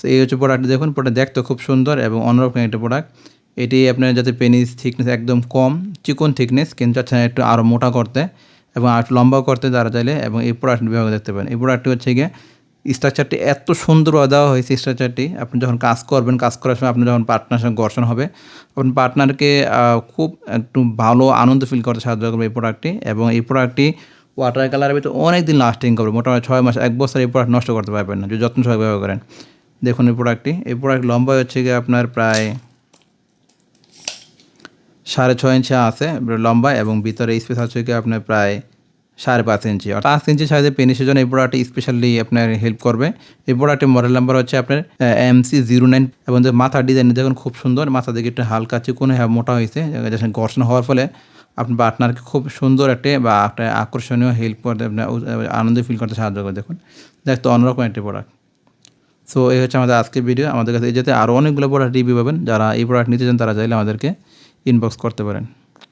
So এই হচ্ছে product. দেখুন প্রোডাক্ট দেখতে খুব সুন্দর এবং অন্যরকম একটা প্রোডাক্ট। এটি আপনার যাতে পেনিস থিকনেস একদম কম, চিকন থিকনেস, কিন্তু চাচ্ছেন একটু আরও মোটা করতে এবং আর একটু লম্বাও করতে তারা চাইলে, এবং এই প্রোডাক্ট বিভাগে দেখতে পারেন। এই প্রোডাক্টটি হচ্ছে গিয়ে স্ট্রাকচারটি এত সুন্দর দেওয়া হয়েছে। স্ট্রাকচারটি আপনি যখন কাজ করবেন, কাজ করার সময় আপনি যখন পার্টনার সঙ্গে ঘর্ষণ হবে, আপনার পার্টনারকে খুব একটু ভালো আনন্দ ফিল করতে সাহায্য করবে এই প্রোডাক্টটি। এবং এই প্রোডাক্টটি ওয়াটার কালারের ভিতরে অনেক দিন লাস্টিং করবে, মোটামুটি 6 মাস 1 বছর এই প্রোডাক্ট নষ্ট করতে পারবেন না যদি যত্ন সহকারে ব্যবহার করেন। দেখুন এই প্রোডাক্টটি, এই প্রোডাক্ট লম্বা হচ্ছে গিয়ে আপনার প্রায় 6.5 ইঞ্চি আছে লম্বা, এবং ভিতরে স্পেস হচ্ছে গিয়ে আপনার প্রায় 5.5 ইঞ্চি। 5 ইঞ্চি সাইজের পেনিসের জন্য এই প্রোডাক্টটি স্পেশালি আপনার হেল্প করবে। এই প্রোডাক্টের মডেল নাম্বার হচ্ছে আপনার MC09, এবং যে মাথার ডিজাইন দেখুন খুব সুন্দর, মাথা দিকে একটু হালকা চিকন মোটা হয়েছে, যেখানে ঘর্ষণ হওয়ার ফলে আপনার পার্টনারকে খুব সুন্দর একটা বা একটা আকর্ষণীয় হেল্প করতে, আপনার আনন্দ ফিল করতে সাহায্য করে। দেখুন দেখতে অন্যরকম একটি প্রোডাক্ট। সো এই হচ্ছে আমাদের আজকের ভিডিও। আমাদের কাছে এই যাতে আরও অনেকগুলো প্রোডাক্ট রিভিউ পাবেন। যারা এই প্রোডাক্ট নিতে চান তারা চাইলে আমাদেরকে ইনবক্স করতে পারেন।